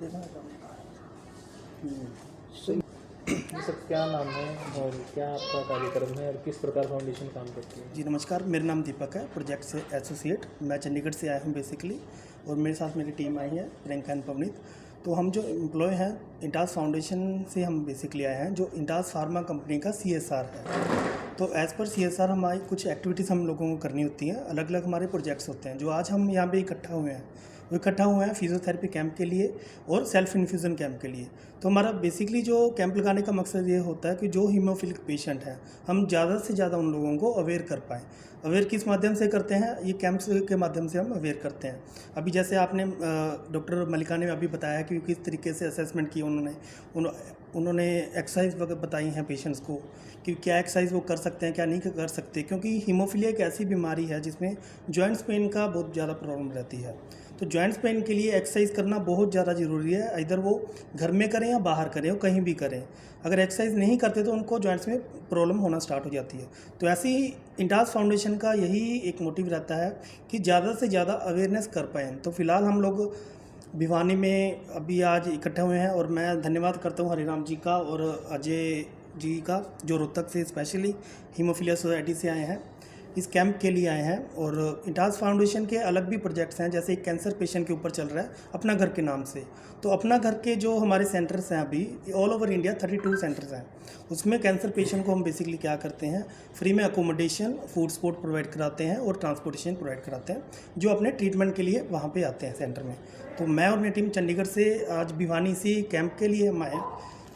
ये सब क्या नाम है और क्या आपका कार्यक्रम है और किस प्रकार फाउंडेशन काम करती है? जी नमस्कार, मेरा नाम दीपक है, प्रोजेक्ट से एसोसिएट। मैं चंडीगढ़ से आया हूँ बेसिकली, और मेरे साथ मेरी टीम आई है, प्रियंका एंड पवनीत। तो हम जो एम्प्लॉय हैं इंटास फाउंडेशन से हम बेसिकली आए हैं, जो इंटास फार्मा कंपनी का CSR है। तो एज़ पर CSR हमारी कुछ एक्टिविटीज़ हम लोगों को करनी होती हैं, अलग अलग हमारे प्रोजेक्ट्स होते हैं। जो आज हम यहाँ पे इकट्ठा हुए हैं, वो इकट्ठा हुए हैं फिजियोथेरेपी कैंप के लिए और सेल्फ इन्फ्यूज़न कैंप के लिए। तो हमारा बेसिकली जो कैंप लगाने का मकसद ये होता है कि जो हीमोफिलिक पेशेंट हैं, हम ज़्यादा से ज़्यादा उन लोगों को अवेयर कर पाएँ। अवेयर किस माध्यम से करते हैं? ये कैंप्स के माध्यम से हम अवेयर करते हैं। अभी जैसे आपने डॉक्टर मलिका ने अभी बताया कि किस तरीके से असेसमेंट की उन्होंने एक्सरसाइज वगैरह बताई हैं पेशेंट्स को कि क्या एक्सरसाइज वो कर सकते हैं, क्या नहीं कर सकते, क्योंकि हीमोफीलिया एक ऐसी बीमारी है जिसमें जॉइंट्स पेन का बहुत ज़्यादा प्रॉब्लम रहती है। तो जॉइंट्स पेन के लिए एक्सरसाइज करना बहुत ज़्यादा ज़रूरी है, इधर वो घर में करें या बाहर करें या कहीं भी करें। अगर एक्सरसाइज नहीं करते तो उनको जॉइंट्स में प्रॉब्लम होना स्टार्ट हो जाती है। तो ऐसे ही इंटास फाउंडेशन का यही एक मोटिव रहता है कि ज़्यादा से ज़्यादा अवेयरनेस कर पाएँ। तो फिलहाल हम लोग भिवानी में अभी आज इकट्ठे हुए हैं, और मैं धन्यवाद करता हूँ हरिराम जी का और अजय जी का, जो रोहतक से स्पेशली हीमोफीलिया सोसाइटी से आए हैं, इस कैंप के लिए आए हैं। और इंटास फाउंडेशन के अलग भी प्रोजेक्ट्स हैं, जैसे एक कैंसर पेशेंट के ऊपर चल रहा है अपना घर के नाम से। तो अपना घर के जो हमारे सेंटर्स हैं अभी ऑल ओवर इंडिया 32 सेंटर्स हैं, उसमें कैंसर पेशेंट को हम बेसिकली क्या करते हैं, फ्री में अकोमोडेशन, फूड सपोर्ट प्रोवाइड कराते हैं और ट्रांसपोर्टेशन प्रोवाइड कराते हैं, जो अपने ट्रीटमेंट के लिए वहाँ पे आते हैं सेंटर में। तो मैं और मेरी टीम चंडीगढ़ से आज भिवानी से कैंप के लिए हम आए।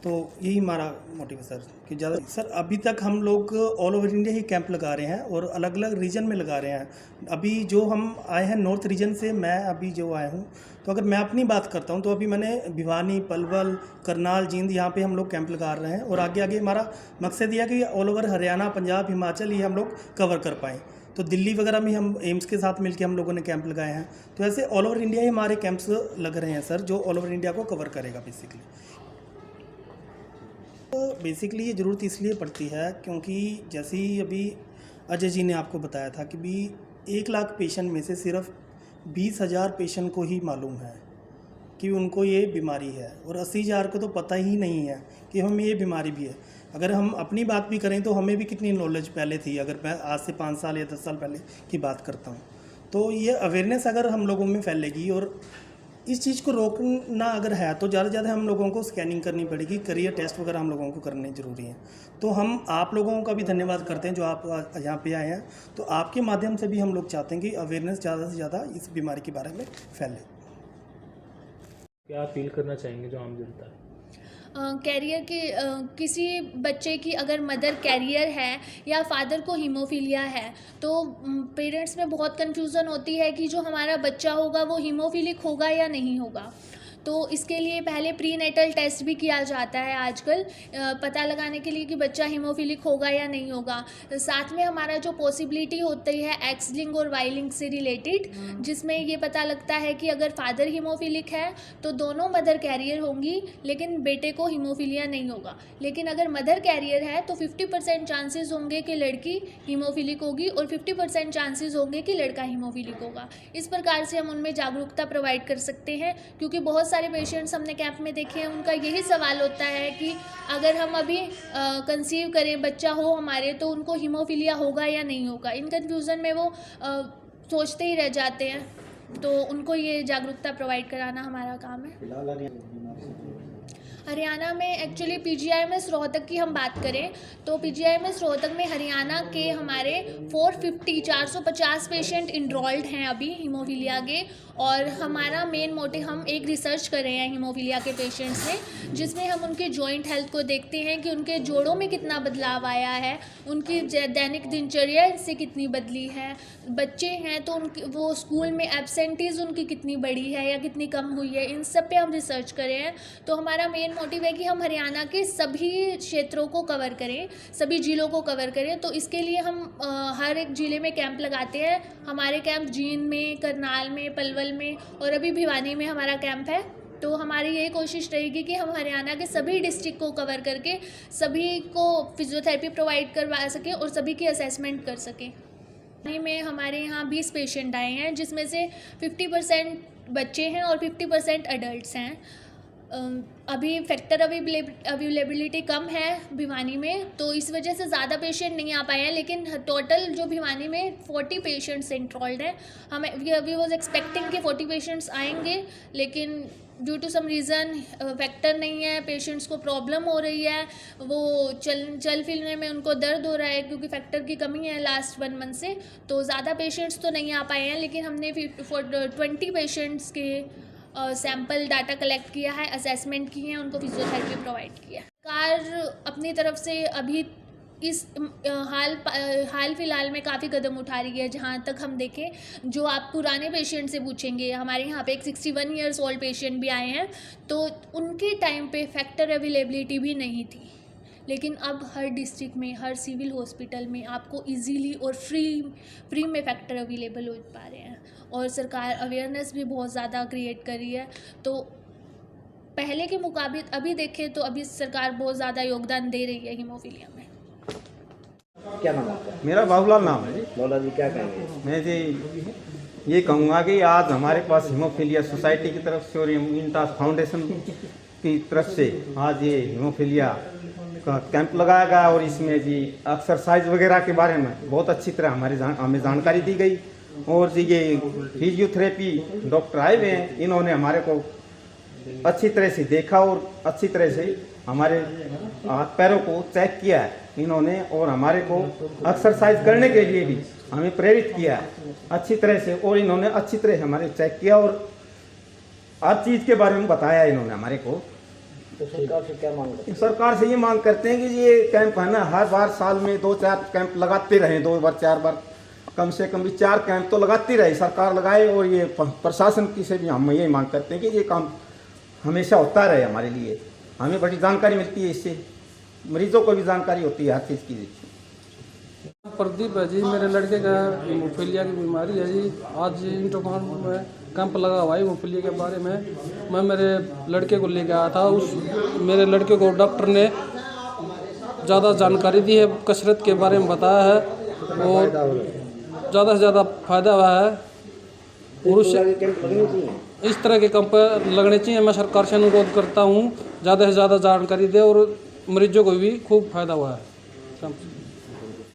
तो यही हमारा मोटिव है सर, कि ज़्यादा सर अभी तक हम लोग ऑल ओवर इंडिया ही कैंप लगा रहे हैं और अलग अलग रीजन में लगा रहे हैं। अभी जो हम आए हैं नॉर्थ रीजन से, मैं अभी जो आया हूँ, तो अगर मैं अपनी बात करता हूँ तो अभी मैंने भिवानी, पलवल, करनाल, जींद, यहाँ पे हम लोग कैंप लगा रहे हैं। और आगे आगे हमारा मकसद यह है कि ऑल ओवर हरियाणा, पंजाब, हिमाचल ये हम लोग कवर कर पाएँ। तो दिल्ली वगैरह में हम एम्स के साथ मिलकर हम लोगों ने कैंप लगाए हैं। तो ऐसे ऑल ओवर इंडिया ही हमारे कैंप्स लग रहे हैं सर, जो ऑल ओवर इंडिया को कवर करेगा बेसिकली। तो बेसिकली ये ज़रूरत इसलिए पड़ती है क्योंकि जैसे ही अभी अजय जी ने आपको बताया था कि भी 1 लाख पेशेंट में से सिर्फ 20,000 पेशेंट को ही मालूम है कि उनको ये बीमारी है, और 80,000 को तो पता ही नहीं है कि हमें ये बीमारी भी है। अगर हम अपनी बात भी करें तो हमें भी कितनी नॉलेज पहले थी, अगर मैं आज से 5 साल या 10 साल पहले की बात करता हूँ। तो ये अवेयरनेस अगर हम लोगों में फैलेगी, और इस चीज़ को रोकना अगर है तो ज़्यादा से ज़्यादा हम लोगों को स्कैनिंग करनी पड़ेगी, करियर टेस्ट वगैरह हम लोगों को करने ज़रूरी है। तो हम आप लोगों का भी धन्यवाद करते हैं जो आप यहाँ पे आए हैं। तो आपके माध्यम से भी हम लोग चाहते हैं कि अवेयरनेस ज़्यादा से ज़्यादा इस बीमारी के बारे में फैले। क्या अपील करना चाहेंगे जो आम जनता है? कैरियर के किसी बच्चे की अगर मदर कैरियर है या फादर को हीमोफीलिया है, तो पेरेंट्स में बहुत कन्फ्यूज़न होती है कि जो हमारा बच्चा होगा वो हीमोफिलिक होगा या नहीं होगा। तो इसके लिए पहले प्रीनेटल टेस्ट भी किया जाता है आजकल, पता लगाने के लिए कि बच्चा हीमोफिलिक होगा या नहीं होगा। साथ में हमारा जो पॉसिबिलिटी होती है एक्स लिंक और वाई लिंक से रिलेटेड, जिसमें ये पता लगता है कि अगर फादर हीमोफिलिक है तो दोनों मदर कैरियर होंगी, लेकिन बेटे को हीमोफीलिया नहीं होगा। लेकिन अगर मदर कैरियर है तो 50% चांसेस होंगे कि लड़की हीमोफिलिक होगी और 50% चांसेस होंगे कि लड़का हीमोफिलिक होगा। इस प्रकार से हम उनमें जागरूकता प्रोवाइड कर सकते हैं, क्योंकि बहुत सारे पेशेंट्स हमने कैंप में देखे हैं, उनका यही सवाल होता है कि अगर हम अभी कंसीव करें, बच्चा हो हमारे, तो उनको हीमोफीलिया होगा या नहीं होगा। इन कन्फ्यूज़न में वो सोचते ही रह जाते हैं। तो उनको ये जागरूकता प्रोवाइड कराना हमारा काम है। हरियाणा में एक्चुअली PGIMS रोहतक की हम बात करें तो PGIMS रोहतक में हरियाणा के हमारे 450 पेशेंट इनरोल्ड हैं अभी हीमोफीलिया के। और हमारा मेन मोटिव, हम एक रिसर्च कर रहे हैं हीमोफीलिया के पेशेंट्स में, जिसमें हम उनके जॉइंट हेल्थ को देखते हैं कि उनके जोड़ों में कितना बदलाव आया है, उनकी दैनिक दिनचर्या से कितनी बदली है। बच्चे हैं तो उनकी वो स्कूल में एब्सेंटीज़ उनकी कितनी बढ़ी है या कितनी कम हुई है, इन सब पे हम रिसर्च कर रहे हैं। तो हमारा मेन मोटिव है कि हम हरियाणा के सभी क्षेत्रों को कवर करें, सभी जिलों को कवर करें। तो इसके लिए हम हर एक ज़िले में कैंप लगाते हैं। हमारे कैंप जींद में, करनाल में, पलवल में और अभी भिवानी में हमारा कैंप है। तो हमारी यही कोशिश रहेगी कि हम हरियाणा के सभी डिस्ट्रिक्ट को कवर करके सभी को फिजियोथेरेपी प्रोवाइड करवा सकें और सभी की असेसमेंट कर सकें। में हमारे यहाँ 20 पेशेंट आए हैं, जिसमें से 50% बच्चे हैं और 50% अडल्ट्स हैं। अभी फैक्टर अवेलेबिलिटी कम है भिवानी में, तो इस वजह से ज़्यादा पेशेंट नहीं आ पाए हैं, लेकिन टोटल जो भिवानी में 40 पेशेंट्स एनरोल्ड हैं। हमें वी वॉज एक्सपेक्टिंग कि 40 पेशेंट्स आएंगे, लेकिन due to some reason factor नहीं है, पेशेंट्स को प्रॉब्लम हो रही है, वो चल फिरने में उनको दर्द हो रहा है क्योंकि फैक्टर की कमी है लास्ट 1 मंथ से। तो ज़्यादा पेशेंट्स तो नहीं आ पाए हैं, लेकिन हमने 20 पेशेंट्स के सैंपल डाटा कलेक्ट किया है, असेसमेंट किए हैं, उनको फिजियोथेरेपी प्रोवाइड किया है। सरकार अपनी तरफ से अभी इस हाल फिलहाल में काफ़ी कदम उठा रही है। जहाँ तक हम देखें, जो आप पुराने पेशेंट से पूछेंगे, हमारे यहाँ पे एक 61 ईयर्स ओल्ड पेशेंट भी आए हैं, तो उनके टाइम पे फैक्टर अवेलेबिलिटी भी नहीं थी, लेकिन अब हर डिस्ट्रिक्ट में, हर सिविल हॉस्पिटल में आपको इजीली और फ्री में फैक्टर अवेलेबल हो पा रहे हैं, और सरकार अवेयरनेस भी बहुत ज़्यादा क्रिएट कर रही है। तो पहले के मुकाबले अभी देखें तो अभी सरकार बहुत ज़्यादा योगदान दे रही है हीमोफीलिया में। क्या नाम आपका? मेरा बाबूलाल नाम है जी। मौला जी क्या कहेंगे? मैं जी ये कहूँगा कि आज हमारे पास हीमोफीलिया सोसाइटी की तरफ से और इंटास फाउंडेशन की तरफ से आज ये हीमोफीलिया का कैंप लगाया गया, और इसमें जी एक्सरसाइज वगैरह के बारे में बहुत अच्छी तरह हमें जानकारी दी गई। और जी ये फिजियोथेरेपी डॉक्टर आए हुए हैं, इन्होंने हमारे को अच्छी तरह से देखा और अच्छी तरह से हमारे हाथ पैरों को चेक किया है इन्होंने, और हमारे को एक्सरसाइज करने के लिए भी हमें प्रेरित किया है अच्छी तरह से, और इन्होंने अच्छी तरह से हमारे चेक किया और हर चीज़ के बारे में बताया इन्होंने हमारे को। तो सरकार से क्या मांग करते हैं? सरकार से ये मांग करते हैं कि ये कैंप है ना, हर बार साल में 2-4 कैंप लगाते रहें, 2 बार 4 बार कम से कम भी 4 कैंप तो लगाती रहे सरकार लगाए। और ये प्रशासन की से भी हम यही मांग करते हैं कि ये काम हमेशा होता रहे हमारे लिए, हमें बड़ी जानकारी मिलती है इससे, मरीजों को भी जानकारी होती है हर चीज़ की। प्रदीप है जी, मेरे लड़के का हीमोफीलिया की बीमारी है जी। आज इंटरफार्म में कैंप लगा हुआ है हीमोफीलिया के बारे में। मैं मेरे लड़के को लेकर आया था, मेरे लड़के को डॉक्टर ने ज़्यादा जानकारी दी है, कसरत के बारे में बताया है, और ज़्यादा से ज़्यादा फायदा हुआ है। और इस तरह के कैंप लगने चाहिए। मैं सरकार से अनुरोध करता हूँ ज़्यादा से ज़्यादा जानकारी दे, और मरीजों को भी खूब फायदा हुआ है।